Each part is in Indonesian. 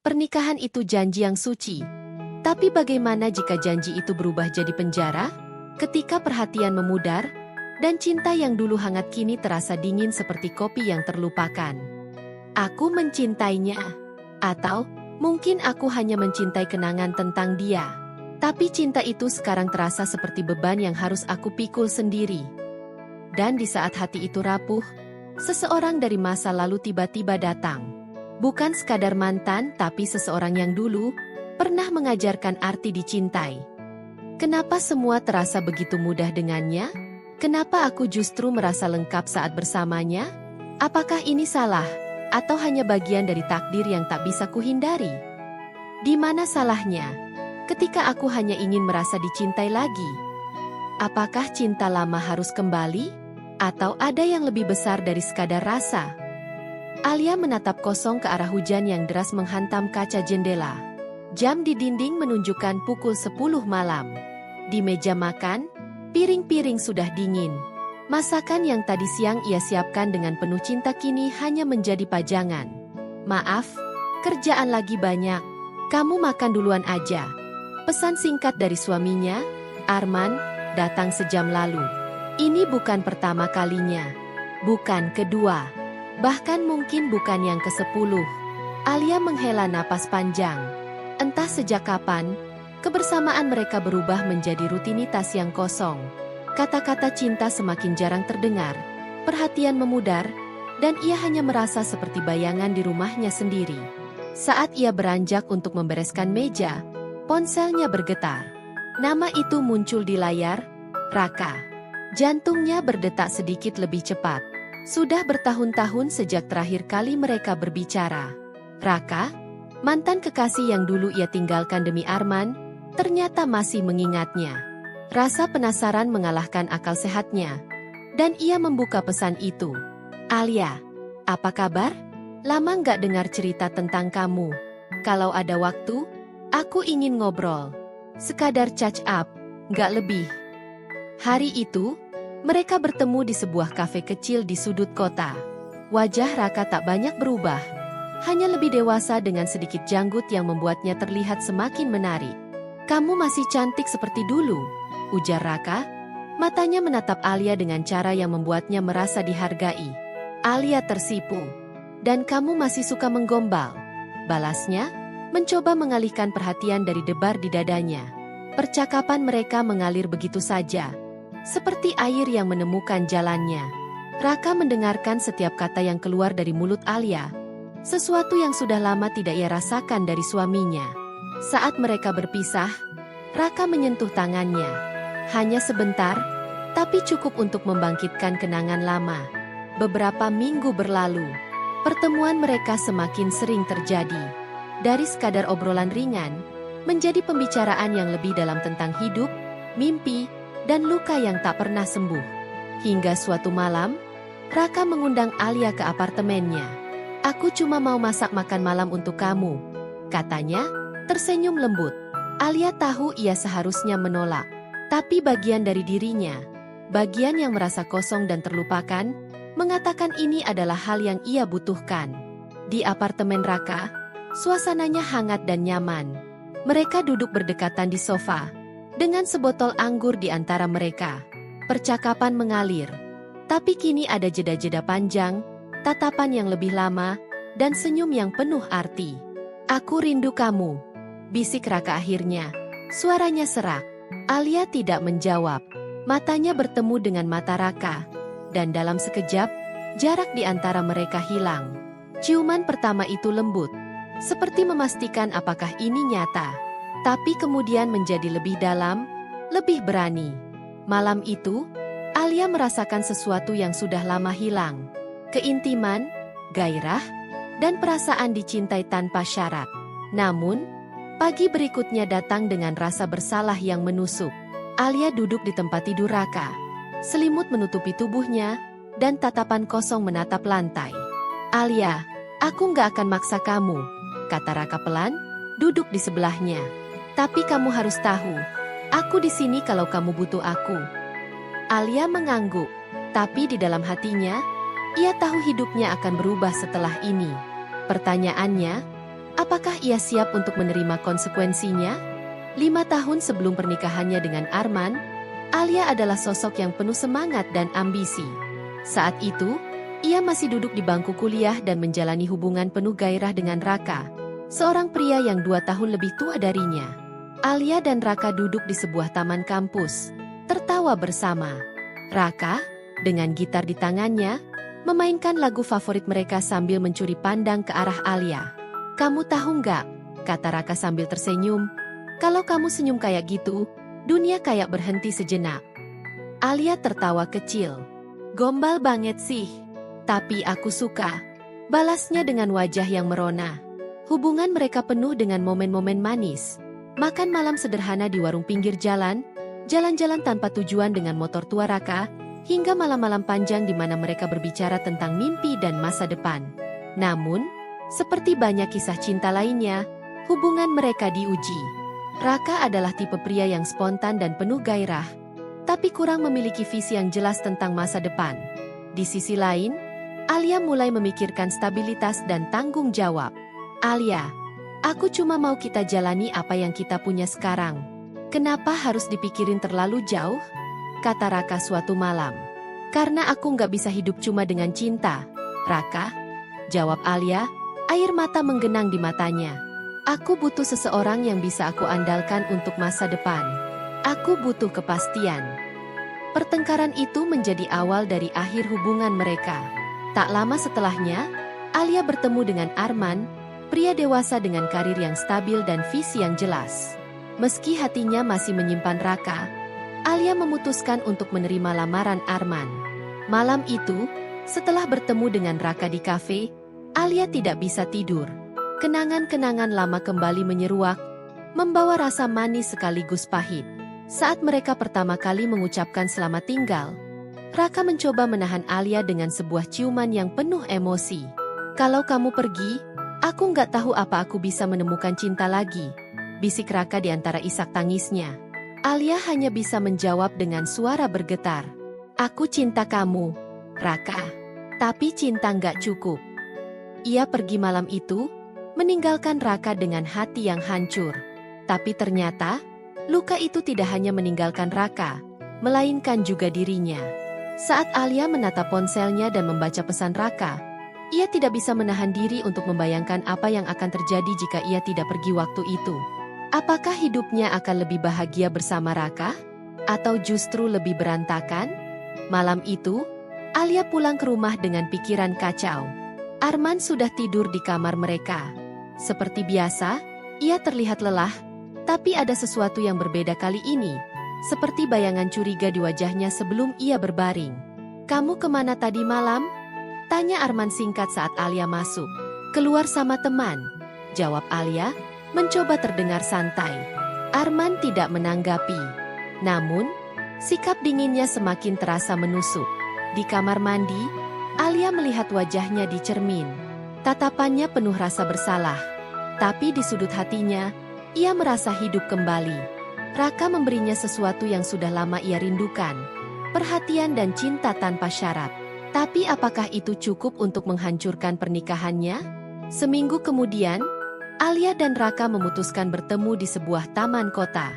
Pernikahan itu janji yang suci. Tapi bagaimana jika janji itu berubah jadi penjara? Ketika perhatian memudar, dan cinta yang dulu hangat kini terasa dingin seperti kopi yang terlupakan. Aku mencintainya. Atau, mungkin aku hanya mencintai kenangan tentang dia. Tapi cinta itu sekarang terasa seperti beban yang harus aku pikul sendiri. Dan di saat hati itu rapuh, seseorang dari masa lalu tiba-tiba datang. Bukan sekadar mantan, tapi seseorang yang dulu pernah mengajarkan arti dicintai. Kenapa semua terasa begitu mudah dengannya? Kenapa aku justru merasa lengkap saat bersamanya? Apakah ini salah? Atau hanya bagian dari takdir yang tak bisa kuhindari? Di mana salahnya? Ketika aku hanya ingin merasa dicintai lagi. Apakah cinta lama harus kembali? Atau ada yang lebih besar dari sekadar rasa? Alia menatap kosong ke arah hujan yang deras menghantam kaca jendela. Jam di dinding menunjukkan pukul 10 malam. Di meja makan, piring-piring sudah dingin. Masakan yang tadi siang ia siapkan dengan penuh cinta kini hanya menjadi pajangan. Maaf, kerjaan lagi banyak. Kamu makan duluan aja. Pesan singkat dari suaminya, Arman, datang sejam lalu. Ini bukan pertama kalinya. Bukan kedua. Bahkan mungkin bukan yang ke-10. Alia menghela napas panjang. Entah sejak kapan, kebersamaan mereka berubah menjadi rutinitas yang kosong. Kata-kata cinta semakin jarang terdengar, perhatian memudar, dan ia hanya merasa seperti bayangan di rumahnya sendiri. Saat ia beranjak untuk membereskan meja, ponselnya bergetar. Nama itu muncul di layar, Raka. Jantungnya berdetak sedikit lebih cepat. Sudah bertahun-tahun sejak terakhir kali mereka berbicara. Raka, mantan kekasih yang dulu ia tinggalkan demi Arman, ternyata masih mengingatnya. Rasa penasaran mengalahkan akal sehatnya. Dan ia membuka pesan itu. Alia, apa kabar? Lama nggak dengar cerita tentang kamu. Kalau ada waktu, aku ingin ngobrol. Sekadar catch up, nggak lebih. Hari itu, mereka bertemu di sebuah kafe kecil di sudut kota. Wajah Raka tak banyak berubah. Hanya lebih dewasa dengan sedikit janggut yang membuatnya terlihat semakin menarik. Kamu masih cantik seperti dulu, ujar Raka. Matanya menatap Alia dengan cara yang membuatnya merasa dihargai. Alia tersipu. Dan kamu masih suka menggombal, balasnya, mencoba mengalihkan perhatian dari debar di dadanya. Percakapan mereka mengalir begitu saja, seperti air yang menemukan jalannya. Raka mendengarkan setiap kata yang keluar dari mulut Alia, sesuatu yang sudah lama tidak ia rasakan dari suaminya. Saat mereka berpisah, Raka menyentuh tangannya. Hanya sebentar, tapi cukup untuk membangkitkan kenangan lama. Beberapa minggu berlalu. Pertemuan mereka semakin sering terjadi. Dari sekadar obrolan ringan, menjadi pembicaraan yang lebih dalam tentang hidup, mimpi, dan luka yang tak pernah sembuh. Hingga suatu malam, Raka mengundang Alia ke apartemennya. Aku cuma mau masak makan malam untuk kamu, katanya, tersenyum lembut. Alia tahu ia seharusnya menolak. Tapi bagian dari dirinya, bagian yang merasa kosong dan terlupakan, mengatakan ini adalah hal yang ia butuhkan. Di apartemen Raka, suasananya hangat dan nyaman. Mereka duduk berdekatan di sofa, dengan sebotol anggur di antara mereka. Percakapan mengalir. Tapi kini ada jeda-jeda panjang, tatapan yang lebih lama, dan senyum yang penuh arti. Aku rindu kamu, bisik Raka akhirnya. Suaranya serak. Alia tidak menjawab. Matanya bertemu dengan mata Raka. Dan dalam sekejap, jarak di antara mereka hilang. Ciuman pertama itu lembut, seperti memastikan apakah ini nyata. Tapi kemudian menjadi lebih dalam, lebih berani. Malam itu, Alia merasakan sesuatu yang sudah lama hilang. Keintiman, gairah, dan perasaan dicintai tanpa syarat. Namun, pagi berikutnya datang dengan rasa bersalah yang menusuk. Alia duduk di tempat tidur Raka. Selimut menutupi tubuhnya, dan tatapan kosong menatap lantai. Alia, aku nggak akan maksa kamu, kata Raka pelan, duduk di sebelahnya. Tapi kamu harus tahu, aku di sini kalau kamu butuh aku. Alia mengangguk, tapi di dalam hatinya, ia tahu hidupnya akan berubah setelah ini. Pertanyaannya, apa Apakah ia siap untuk menerima konsekuensinya? 5 tahun sebelum pernikahannya dengan Arman, Alia adalah sosok yang penuh semangat dan ambisi. Saat itu, ia masih duduk di bangku kuliah dan menjalani hubungan penuh gairah dengan Raka, seorang pria yang 2 tahun lebih tua darinya. Alia dan Raka duduk di sebuah taman kampus, tertawa bersama. Raka, dengan gitar di tangannya, memainkan lagu favorit mereka sambil mencuri pandang ke arah Alia. "Kamu tahu nggak?" kata Raka sambil tersenyum. "Kalau kamu senyum kayak gitu, dunia kayak berhenti sejenak." Alia tertawa kecil. "Gombal banget sih. Tapi aku suka," balasnya dengan wajah yang merona. Hubungan mereka penuh dengan momen-momen manis. Makan malam sederhana di warung pinggir jalan, jalan-jalan tanpa tujuan dengan motor tua Raka, hingga malam-malam panjang di mana mereka berbicara tentang mimpi dan masa depan. Namun, seperti banyak kisah cinta lainnya, hubungan mereka diuji. Raka adalah tipe pria yang spontan dan penuh gairah, tapi kurang memiliki visi yang jelas tentang masa depan. Di sisi lain, Alia mulai memikirkan stabilitas dan tanggung jawab. "Alia, aku cuma mau kita jalani apa yang kita punya sekarang. Kenapa harus dipikirin terlalu jauh?" kata Raka suatu malam. "Karena aku nggak bisa hidup cuma dengan cinta, Raka," jawab Alia, air mata menggenang di matanya. "Aku butuh seseorang yang bisa aku andalkan untuk masa depan. Aku butuh kepastian." Pertengkaran itu menjadi awal dari akhir hubungan mereka. Tak lama setelahnya, Alia bertemu dengan Arman, pria dewasa dengan karir yang stabil dan visi yang jelas. Meski hatinya masih menyimpan Raka, Alia memutuskan untuk menerima lamaran Arman. Malam itu, setelah bertemu dengan Raka di kafe, Alia tidak bisa tidur. Kenangan-kenangan lama kembali menyeruak, membawa rasa manis sekaligus pahit. Saat mereka pertama kali mengucapkan selamat tinggal, Raka mencoba menahan Alia dengan sebuah ciuman yang penuh emosi. "Kalau kamu pergi, aku nggak tahu apa aku bisa menemukan cinta lagi," bisik Raka di antara isak tangisnya. Alia hanya bisa menjawab dengan suara bergetar. "Aku cinta kamu, Raka. Tapi cinta nggak cukup." Ia pergi malam itu, meninggalkan Raka dengan hati yang hancur. Tapi ternyata, luka itu tidak hanya meninggalkan Raka, melainkan juga dirinya. Saat Alia menatap ponselnya dan membaca pesan Raka, ia tidak bisa menahan diri untuk membayangkan apa yang akan terjadi jika ia tidak pergi waktu itu. Apakah hidupnya akan lebih bahagia bersama Raka? Atau justru lebih berantakan? Malam itu, Alia pulang ke rumah dengan pikiran kacau. Arman sudah tidur di kamar mereka. Seperti biasa, ia terlihat lelah, tapi ada sesuatu yang berbeda kali ini, seperti bayangan curiga di wajahnya sebelum ia berbaring. "Kamu kemana tadi malam?" tanya Arman singkat saat Alia masuk. "Keluar sama teman," jawab Alia, mencoba terdengar santai. Arman tidak menanggapi. Namun, sikap dinginnya semakin terasa menusuk. Di kamar mandi, Alia melihat wajahnya di cermin. Tatapannya penuh rasa bersalah. Tapi di sudut hatinya, ia merasa hidup kembali. Raka memberinya sesuatu yang sudah lama ia rindukan. Perhatian dan cinta tanpa syarat. Tapi apakah itu cukup untuk menghancurkan pernikahannya? Seminggu kemudian, Alia dan Raka memutuskan bertemu di sebuah taman kota.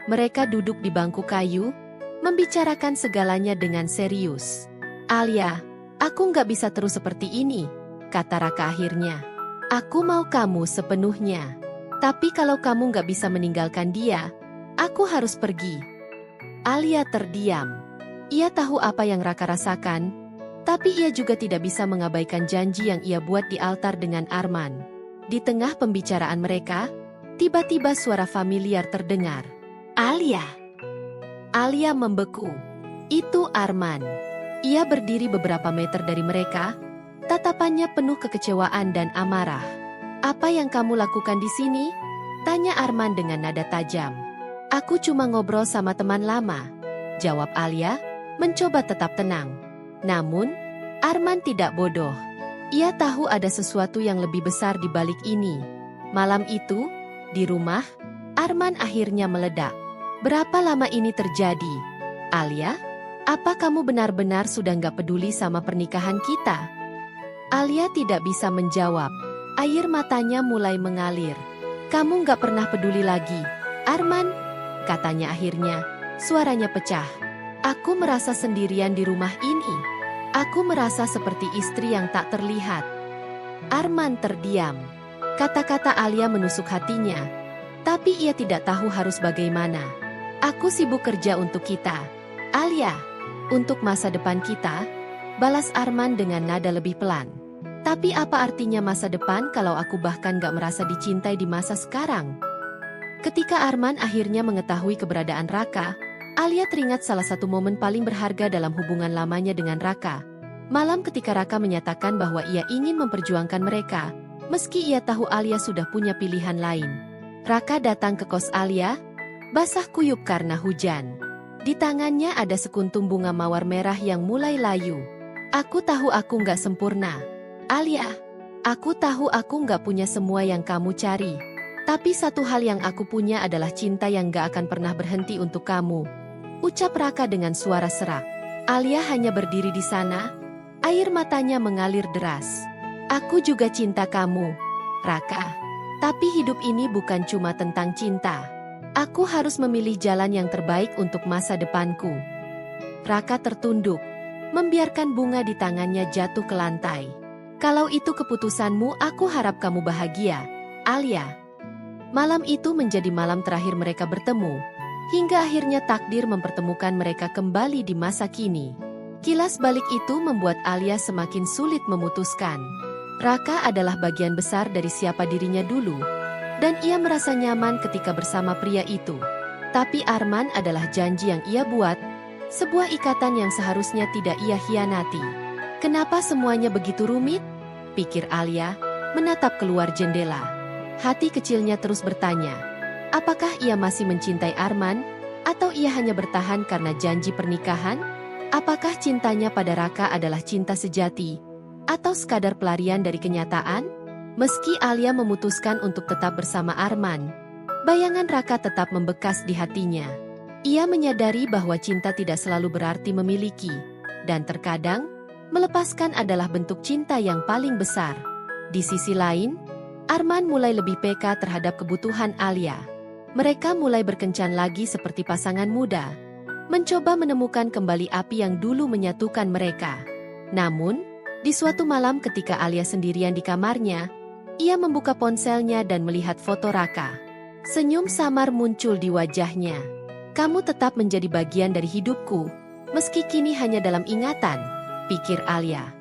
Mereka duduk di bangku kayu, membicarakan segalanya dengan serius. "Alia, aku nggak bisa terus seperti ini," kata Raka akhirnya. "Aku mau kamu sepenuhnya. Tapi kalau kamu nggak bisa meninggalkan dia, aku harus pergi." Alia terdiam. Ia tahu apa yang Raka rasakan, tapi ia juga tidak bisa mengabaikan janji yang ia buat di altar dengan Arman. Di tengah pembicaraan mereka, tiba-tiba suara familiar terdengar. "Alia!" Alia membeku. Itu Arman. Ia berdiri beberapa meter dari mereka, tatapannya penuh kekecewaan dan amarah. "Apa yang kamu lakukan di sini?" tanya Arman dengan nada tajam. "Aku cuma ngobrol sama teman lama," jawab Alia, mencoba tetap tenang. Namun, Arman tidak bodoh. Ia tahu ada sesuatu yang lebih besar di balik ini. Malam itu, di rumah, Arman akhirnya meledak. "Berapa lama ini terjadi? Alia, apa kamu benar-benar sudah nggak peduli sama pernikahan kita?" Alia tidak bisa menjawab. Air matanya mulai mengalir. Kamu nggak pernah peduli lagi, Arman, katanya akhirnya. Suaranya pecah. Aku merasa sendirian di rumah ini. Aku merasa seperti istri yang tak terlihat. Arman terdiam. Kata-kata Alia menusuk hatinya. Tapi ia tidak tahu harus bagaimana. Aku sibuk kerja untuk kita, Alia. Untuk masa depan kita, balas Arman dengan nada lebih pelan. Tapi apa artinya masa depan kalau aku bahkan gak merasa dicintai di masa sekarang? Ketika Arman akhirnya mengetahui keberadaan Raka, Alia teringat salah satu momen paling berharga dalam hubungan lamanya dengan Raka. Malam ketika Raka menyatakan bahwa ia ingin memperjuangkan mereka, meski ia tahu Alia sudah punya pilihan lain. Raka datang ke kos Alia, basah kuyup karena hujan. Di tangannya ada sekuntum bunga mawar merah yang mulai layu. Aku tahu aku gak sempurna, Alia. Aku tahu aku gak punya semua yang kamu cari. Tapi satu hal yang aku punya adalah cinta yang gak akan pernah berhenti untuk kamu, ucap Raka dengan suara serak. Alia hanya berdiri di sana, air matanya mengalir deras. Aku juga cinta kamu, Raka. Tapi hidup ini bukan cuma tentang cinta. Aku harus memilih jalan yang terbaik untuk masa depanku. Raka tertunduk, membiarkan bunga di tangannya jatuh ke lantai. Kalau itu keputusanmu, aku harap kamu bahagia, Alia. Malam itu menjadi malam terakhir mereka bertemu, hingga akhirnya takdir mempertemukan mereka kembali di masa kini. Kilas balik itu membuat Alia semakin sulit memutuskan. Raka adalah bagian besar dari siapa dirinya dulu, dan ia merasa nyaman ketika bersama pria itu. Tapi Arman adalah janji yang ia buat, sebuah ikatan yang seharusnya tidak ia hianati. Kenapa semuanya begitu rumit? Pikir Alia, menatap keluar jendela. Hati kecilnya terus bertanya, apakah ia masih mencintai Arman, atau ia hanya bertahan karena janji pernikahan? Apakah cintanya pada Raka adalah cinta sejati, atau sekadar pelarian dari kenyataan? Meski Alia memutuskan untuk tetap bersama Arman, bayangan Raka tetap membekas di hatinya. Ia menyadari bahwa cinta tidak selalu berarti memiliki, dan terkadang, melepaskan adalah bentuk cinta yang paling besar. Di sisi lain, Arman mulai lebih peka terhadap kebutuhan Alia. Mereka mulai berkencan lagi seperti pasangan muda, mencoba menemukan kembali api yang dulu menyatukan mereka. Namun, di suatu malam ketika Alia sendirian di kamarnya, ia membuka ponselnya dan melihat foto Raka. Senyum samar muncul di wajahnya. Kamu tetap menjadi bagian dari hidupku, meski kini hanya dalam ingatan, pikir Alia.